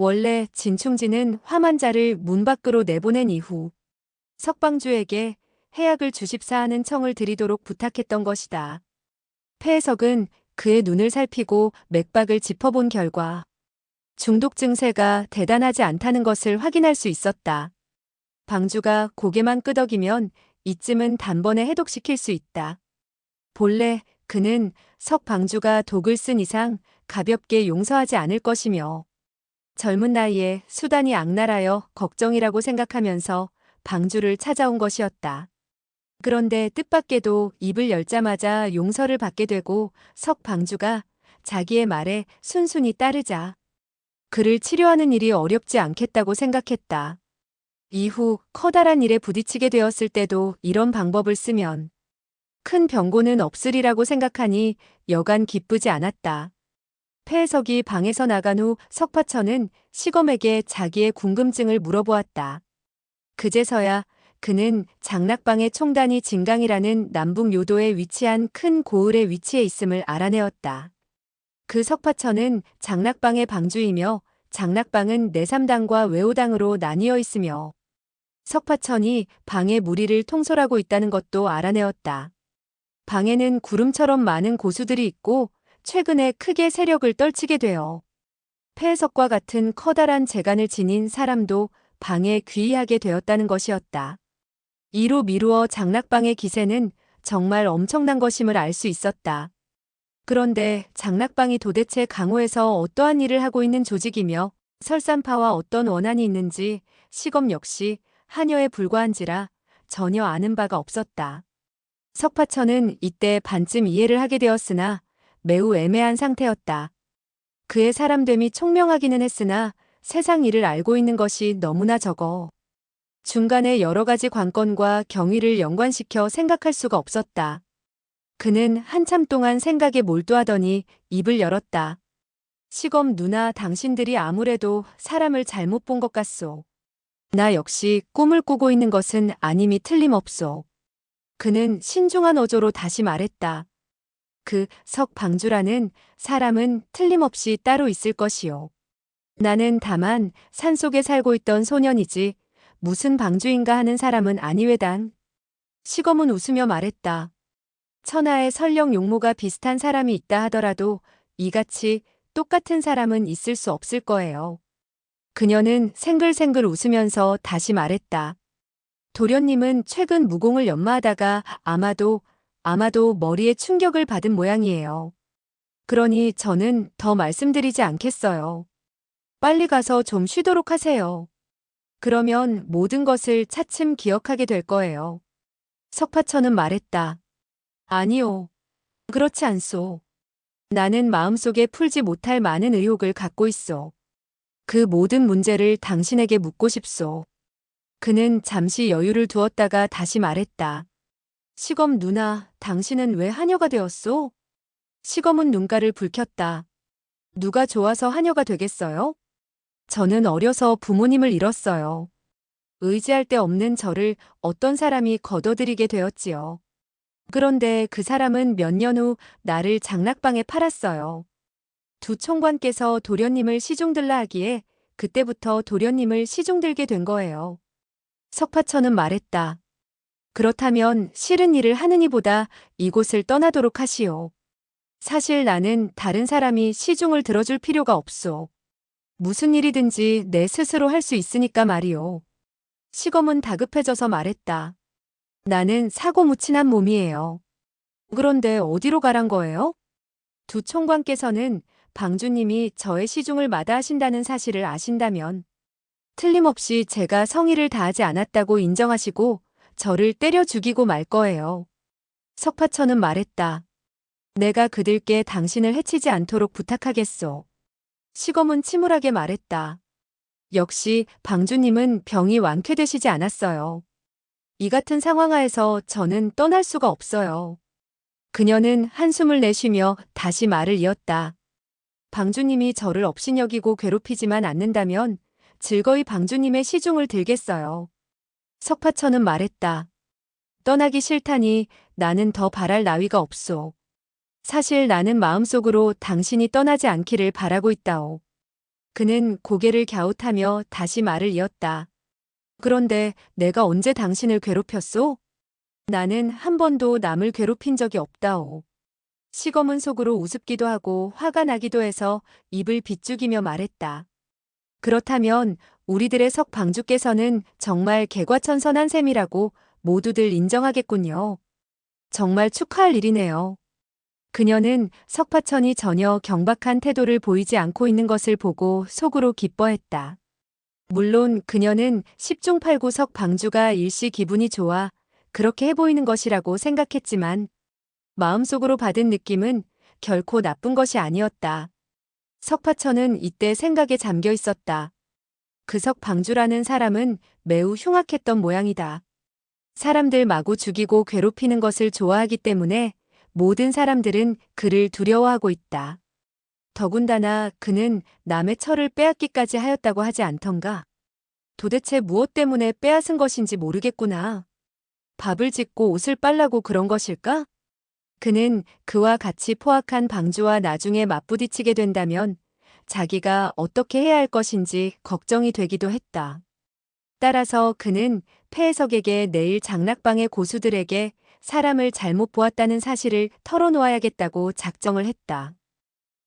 원래 진충진은 화만자를 문 밖으로 내보낸 이후 석방주에게 해약을 주십사 하는 청을 드리도록 부탁했던 것이다. 폐해석은 그의 눈을 살피고 맥박을 짚어본 결과 중독 증세가 대단하지 않다는 것을 확인할 수 있었다. 방주가 고개만 끄덕이면 이쯤은 단번에 해독시킬 수 있다. 본래 그는 석방주가 독을 쓴 이상 가볍게 용서하지 않을 것이며 젊은 나이에 수단이 악랄하여 걱정이라고 생각하면서 방주를 찾아온 것이었다. 그런데 뜻밖에도 입을 열자마자 용서를 받게 되고 석방주가 자기의 말에 순순히 따르자 그를 치료하는 일이 어렵지 않겠다고 생각했다. 이후 커다란 일에 부딪히게 되었을 때도 이런 방법을 쓰면 큰 병고는 없으리라고 생각하니 여간 기쁘지 않았다. 폐해석이 방에서 나간 후 석파천은 시검에게 자기의 궁금증을 물어보았다. 그제서야 그는 장락방의 총단이 진강이라는 남북 요도에 위치한 큰 고을에 위치해 있음을 알아내었다. 그 석파천은 장락방의 방주이며 장락방은 내삼당과 외오당으로 나뉘어 있으며 석파천이 방의 무리를 통솔하고 있다는 것도 알아내었다. 방에는 구름처럼 많은 고수들이 있고 최근에 크게 세력을 떨치게 되어 폐해석과 같은 커다란 재간을 지닌 사람도 방에 귀의하게 되었다는 것이었다. 이로 미루어 장락방의 기세는 정말 엄청난 것임을 알 수 있었다. 그런데 장락방이 도대체 강호에서 어떠한 일을 하고 있는 조직이며 설산파와 어떤 원한이 있는지 시검 역시 하녀에 불과한지라 전혀 아는 바가 없었다. 석파천은 이때 반쯤 이해를 하게 되었으나 매우 애매한 상태였다. 그의 사람됨이 총명하기는 했으나 세상 일을 알고 있는 것이 너무나 적어 중간에 여러 가지 관건과 경위를 연관시켜 생각할 수가 없었다. 그는 한참 동안 생각에 몰두하더니 입을 열었다. 시검 누나, 당신들이 아무래도 사람을 잘못 본 것 같소. 나 역시 꿈을 꾸고 있는 것은 아님이 틀림없소. 그는 신중한 어조로 다시 말했다. 그 석방주라는 사람은 틀림없이 따로 있을 것이요. 나는 다만 산속에 살고 있던 소년이지 무슨 방주인가 하는 사람은 아니외단. 시검은 웃으며 말했다. 천하에 설령 용모가 비슷한 사람이 있다 하더라도 이같이 똑같은 사람은 있을 수 없을 거예요. 그녀는 생글생글 웃으면서 다시 말했다. 도련님은 최근 무공을 연마하다가 아마도 머리에 충격을 받은 모양이에요. 그러니 저는 더 말씀드리지 않겠어요. 빨리 가서 좀 쉬도록 하세요. 그러면 모든 것을 차츰 기억하게 될 거예요. 석파천은 말했다. 아니요. 그렇지 않소. 나는 마음속에 풀지 못할 많은 의혹을 갖고 있소. 그 모든 문제를 당신에게 묻고 싶소. 그는 잠시 여유를 두었다가 다시 말했다. 시검 누나, 당신은 왜 하녀가 되었소? 시검은 눈가를 붉혔다. 누가 좋아서 하녀가 되겠어요? 저는 어려서 부모님을 잃었어요. 의지할 데 없는 저를 어떤 사람이 거둬들이게 되었지요. 그런데 그 사람은 몇 년 후 나를 장락방에 팔았어요. 두 총관께서 도련님을 시중들라 하기에 그때부터 도련님을 시중들게 된 거예요. 석파천은 말했다. 그렇다면 싫은 일을 하는 이보다 이곳을 떠나도록 하시오. 사실 나는 다른 사람이 시중을 들어줄 필요가 없소. 무슨 일이든지 내 스스로 할 수 있으니까 말이오. 시검은 다급해져서 말했다. 나는 사고무친한 몸이에요. 그런데 어디로 가란 거예요? 두 총관께서는 방주님이 저의 시중을 마다하신다는 사실을 아신다면 틀림없이 제가 성의를 다하지 않았다고 인정하시고 저를 때려 죽이고 말 거예요. 석파천은 말했다. 내가 그들께 당신을 해치지 않도록 부탁하겠소. 시검은 침울하게 말했다. 역시 방주님은 병이 완쾌되시지 않았어요. 이 같은 상황 하에서 저는 떠날 수가 없어요. 그녀는 한숨을 내쉬며 다시 말을 이었다. 방주님이 저를 업신여기고 괴롭히지만 않는다면 즐거이 방주님의 시중을 들겠어요. 석파천은 말했다. 떠나기 싫다니 나는 더 바랄 나위가 없소. 사실 나는 마음속으로 당신이 떠나지 않기를 바라고 있다오. 그는 고개를 갸웃하며 다시 말을 이었다. 그런데 내가 언제 당신을 괴롭혔소? 나는 한 번도 남을 괴롭힌 적이 없다오. 시검은 속으로 우습기도 하고 화가 나기도 해서 입을 비죽이며 말했다. 그렇다면 우리들의 석방주께서는 정말 개과천선한 셈이라고 모두들 인정하겠군요. 정말 축하할 일이네요. 그녀는 석파천이 전혀 경박한 태도를 보이지 않고 있는 것을 보고 속으로 기뻐했다. 물론 그녀는 10중 8구 석방주가 일시 기분이 좋아 그렇게 해 보이는 것이라고 생각했지만 마음속으로 받은 느낌은 결코 나쁜 것이 아니었다. 석파천은 이때 생각에 잠겨 있었다. 그 석방주라는 사람은 매우 흉악했던 모양이다. 사람들 마구 죽이고 괴롭히는 것을 좋아하기 때문에 모든 사람들은 그를 두려워하고 있다. 더군다나 그는 남의 철을 빼앗기까지 하였다고 하지 않던가. 도대체 무엇 때문에 빼앗은 것인지 모르겠구나. 밥을 짓고 옷을 빨라고 그런 것일까? 그는 그와 같이 포악한 방주와 나중에 맞부딪히게 된다면 자기가 어떻게 해야 할 것인지 걱정이 되기도 했다. 따라서 그는 폐해석에게 내일 장락방의 고수들에게 사람을 잘못 보았다는 사실을 털어놓아야겠다고 작정을 했다.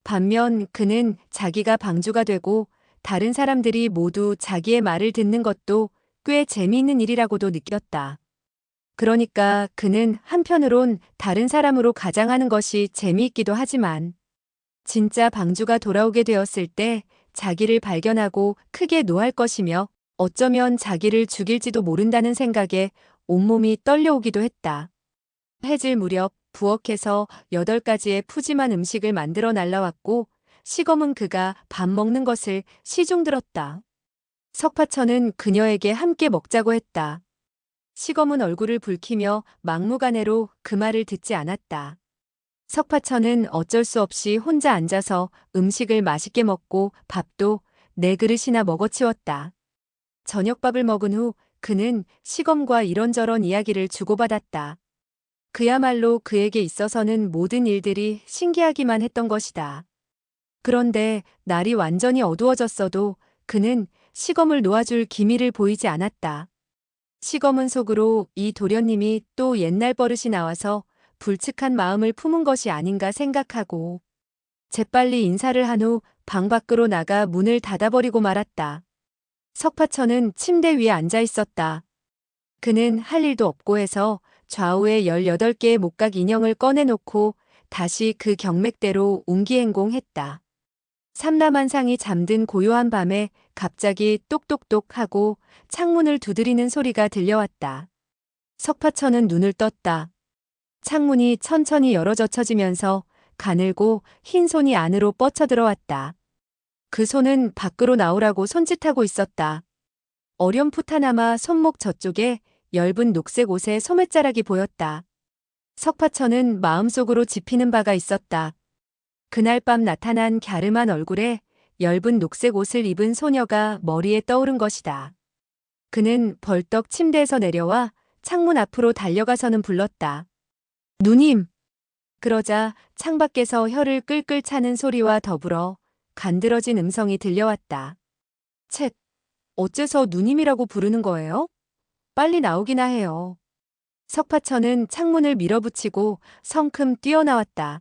반면 그는 자기가 방주가 되고 다른 사람들이 모두 자기의 말을 듣는 것도 꽤 재미있는 일이라고도 느꼈다. 그러니까 그는 한편으론 다른 사람으로 가장하는 것이 재미있기도 하지만 진짜 방주가 돌아오게 되었을 때 자기를 발견하고 크게 노할 것이며 어쩌면 자기를 죽일지도 모른다는 생각에 온몸이 떨려오기도 했다. 해질 무렵 부엌에서 8가지의 푸짐한 음식을 만들어 날라왔고 시검은 그가 밥 먹는 것을 시중들었다. 석파천은 그녀에게 함께 먹자고 했다. 시검은 얼굴을 붉히며 막무가내로 그 말을 듣지 않았다. 석파천은 어쩔 수 없이 혼자 앉아서 음식을 맛있게 먹고 밥도 4그릇이나 먹어치웠다. 저녁밥을 먹은 후 그는 시검과 이런저런 이야기를 주고받았다. 그야말로 그에게 있어서는 모든 일들이 신기하기만 했던 것이다. 그런데 날이 완전히 어두워졌어도 그는 시검을 놓아줄 기미를 보이지 않았다. 시검은 속으로 이 도련님이 또 옛날 버릇이 나와서 불측한 마음을 품은 것이 아닌가 생각하고 재빨리 인사를 한 후 방 밖으로 나가 문을 닫아버리고 말았다. 석파천은 침대 위에 앉아 있었다. 그는 할 일도 없고 해서 좌우에 18개의 목각 인형을 꺼내놓고 다시 그 경맥대로 웅기행공했다. 삼라만상이 잠든 고요한 밤에 갑자기 똑똑똑 하고 창문을 두드리는 소리가 들려왔다. 석파천은 눈을 떴다. 창문이 천천히 열어 젖혀지면서 가늘고 흰 손이 안으로 뻗쳐들어왔다. 그 손은 밖으로 나오라고 손짓하고 있었다. 어렴풋하나마 손목 저쪽에 엷은 녹색 옷의 소매자락이 보였다. 석파천은 마음속으로 짚히는 바가 있었다. 그날 밤 나타난 갸름한 얼굴에 엷은 녹색 옷을 입은 소녀가 머리에 떠오른 것이다. 그는 벌떡 침대에서 내려와 창문 앞으로 달려가서는 불렀다. 누님! 그러자 창밖에서 혀를 끌끌 차는 소리와 더불어 간드러진 음성이 들려왔다. 쳇! 어째서 누님이라고 부르는 거예요? 빨리 나오기나 해요. 석파천은 창문을 밀어붙이고 성큼 뛰어나왔다.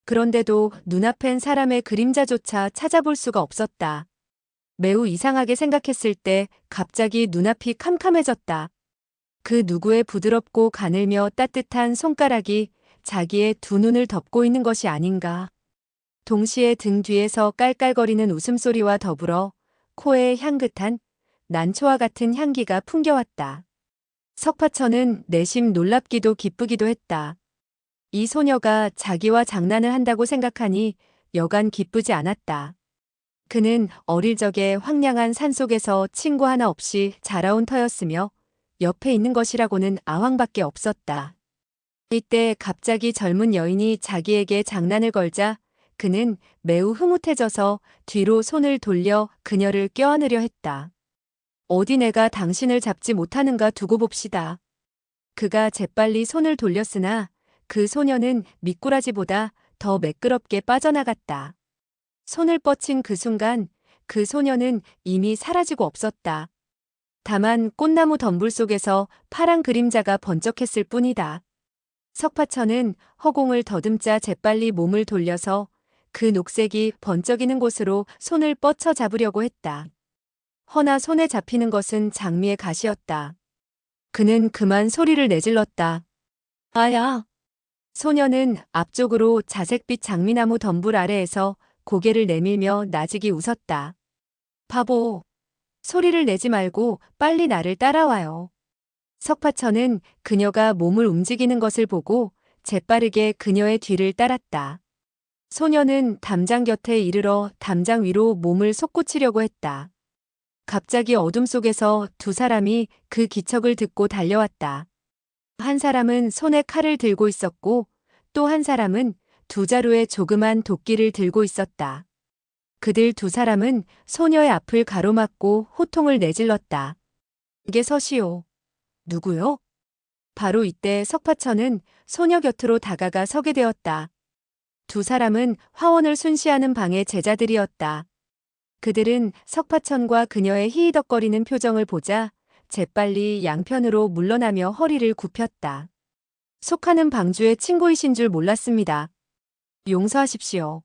그런데도 눈앞엔 사람의 그림자조차 찾아볼 수가 없었다. 매우 이상하게 생각했을 때 갑자기 눈앞이 캄캄해졌다. 그 누구의 부드럽고 가늘며 따뜻한 손가락이 자기의 두 눈을 덮고 있는 것이 아닌가. 동시에 등 뒤에서 깔깔거리는 웃음소리와 더불어 코에 향긋한 난초와 같은 향기가 풍겨왔다. 석파천은 내심 놀랍기도 기쁘기도 했다. 이 소녀가 자기와 장난을 한다고 생각하니 여간 기쁘지 않았다. 그는 어릴 적에 황량한 산속에서 친구 하나 없이 자라온 터였으며 옆에 있는 것이라고는 아황밖에 없었다. 이때 갑자기 젊은 여인이 자기에게 장난을 걸자 그는 매우 흐뭇해져서 뒤로 손을 돌려 그녀를 껴안으려 했다. 어디 내가 당신을 잡지 못하는가 두고 봅시다. 그가 재빨리 손을 돌렸으나 그 소녀는 미꾸라지보다 더 매끄럽게 빠져나갔다. 손을 뻗친 그 순간 그 소녀는 이미 사라지고 없었다. 다만 꽃나무 덤불 속에서 파란 그림자가 번쩍했을 뿐이다. 석파천은 허공을 더듬자 재빨리 몸을 돌려서 그 녹색이 번쩍이는 곳으로 손을 뻗쳐 잡으려고 했다. 허나 손에 잡히는 것은 장미의 가시였다. 그는 그만 소리를 내질렀다. 아야! 소녀는 앞쪽으로 자색빛 장미나무 덤불 아래에서 고개를 내밀며 나직이 웃었다. 바보! 소리를 내지 말고 빨리 나를 따라와요. 석파천은 그녀가 몸을 움직이는 것을 보고 재빠르게 그녀의 뒤를 따랐다. 소녀는 담장 곁에 이르러 담장 위로 몸을 솟구치려고 했다. 갑자기 어둠 속에서 두 사람이 그 기척을 듣고 달려왔다. 한 사람은 손에 칼을 들고 있었고 또 한 사람은 두 자루의 조그만 도끼를 들고 있었다. 그들 두 사람은 소녀의 앞을 가로막고 호통을 내질렀다. 이게 서시오. 누구요? 바로 이때 석파천은 소녀 곁으로 다가가 서게 되었다. 두 사람은 화원을 순시하는 방의 제자들이었다. 그들은 석파천과 그녀의 히히덕거리는 표정을 보자 재빨리 양편으로 물러나며 허리를 굽혔다. 속하는 방주의 친구이신 줄 몰랐습니다. 용서하십시오.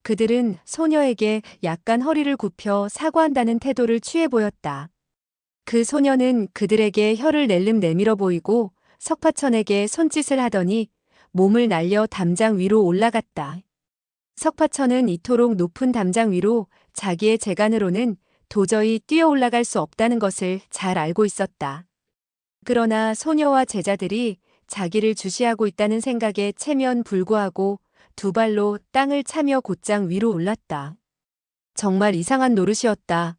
그들은 소녀에게 약간 허리를 굽혀 사과한다는 태도를 취해 보였다. 그 소녀는 그들에게 혀를 낼름 내밀어 보이고 석파천에게 손짓을 하더니 몸을 날려 담장 위로 올라갔다. 석파천은 이토록 높은 담장 위로 자기의 재간으로는 도저히 뛰어 올라갈 수 없다는 것을 잘 알고 있었다. 그러나 소녀와 제자들이 자기를 주시하고 있다는 생각에 체면 불구하고 두 발로 땅을 차며 곧장 위로 올랐다. 정말 이상한 노릇이었다.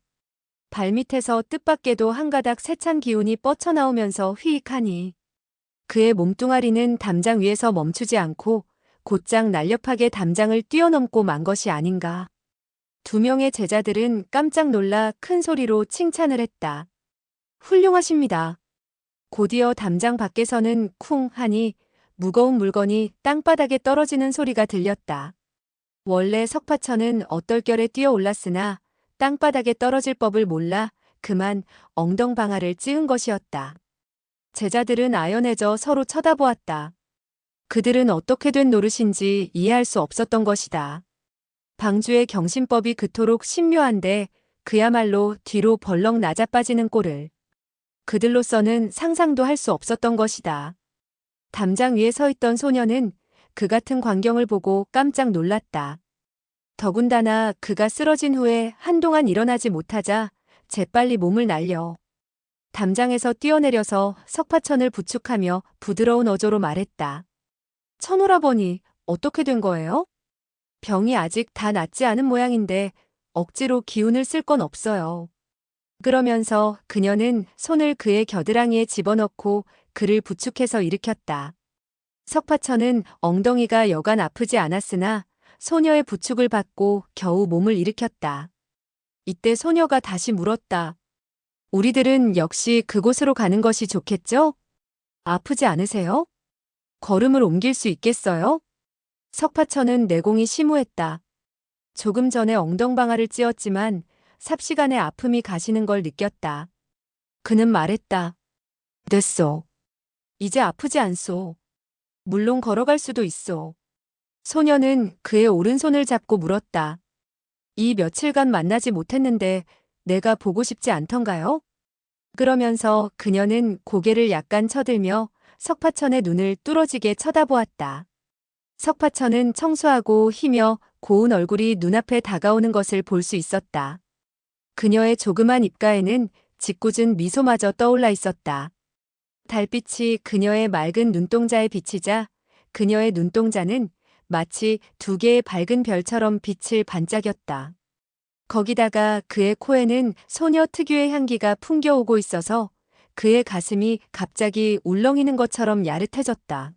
발밑에서 뜻밖에도 한 가닥 세찬 기운이 뻗쳐나오면서 휘익하니 그의 몸뚱아리는 담장 위에서 멈추지 않고 곧장 날렵하게 담장을 뛰어넘고 만 것이 아닌가. 두 명의 제자들은 깜짝 놀라 큰 소리로 칭찬을 했다. 훌륭하십니다. 곧이어 담장 밖에서는 쿵 하니 무거운 물건이 땅바닥에 떨어지는 소리가 들렸다. 원래 석파천은 어떨결에 뛰어 올랐으나 땅바닥에 떨어질 법을 몰라 그만 엉덩방아를 찧은 것이었다. 제자들은 아연해져 서로 쳐다보았다. 그들은 어떻게 된 노릇인지 이해할 수 없었던 것이다. 방주의 경신법이 그토록 신묘한데 그야말로 뒤로 벌렁 낮아빠지는 꼴을 그들로서는 상상도 할 수 없었던 것이다. 담장 위에 서 있던 소녀는 그 같은 광경을 보고 깜짝 놀랐다. 더군다나 그가 쓰러진 후에 한동안 일어나지 못하자 재빨리 몸을 날려 담장에서 뛰어내려서 석파천을 부축하며 부드러운 어조로 말했다. 천오라버니, 어떻게 된 거예요? 병이 아직 다 낫지 않은 모양인데 억지로 기운을 쓸 건 없어요. 그러면서 그녀는 손을 그의 겨드랑이에 집어넣고 그를 부축해서 일으켰다. 석파천은 엉덩이가 여간 아프지 않았으나 소녀의 부축을 받고 겨우 몸을 일으켰다. 이때 소녀가 다시 물었다. 우리들은 역시 그곳으로 가는 것이 좋겠죠? 아프지 않으세요? 걸음을 옮길 수 있겠어요? 석파천은 내공이 심오했다. 조금 전에 엉덩방아를 찧었지만 삽시간에 아픔이 가시는 걸 느꼈다. 그는 말했다. 됐소. 이제 아프지 않소. 물론 걸어갈 수도 있소. 소녀는 그의 오른손을 잡고 물었다. 이 며칠간 만나지 못했는데 내가 보고 싶지 않던가요? 그러면서 그녀는 고개를 약간 쳐들며 석파천의 눈을 뚫어지게 쳐다보았다. 석파천은 청소하고 희며 고운 얼굴이 눈앞에 다가오는 것을 볼 수 있었다. 그녀의 조그만 입가에는 짓궂은 미소마저 떠올라 있었다. 달빛이 그녀의 맑은 눈동자에 비치자 그녀의 눈동자는 마치 두 개의 밝은 별처럼 빛을 반짝였다. 거기다가 그의 코에는 소녀 특유의 향기가 풍겨오고 있어서 그의 가슴이 갑자기 울렁이는 것처럼 야릇해졌다.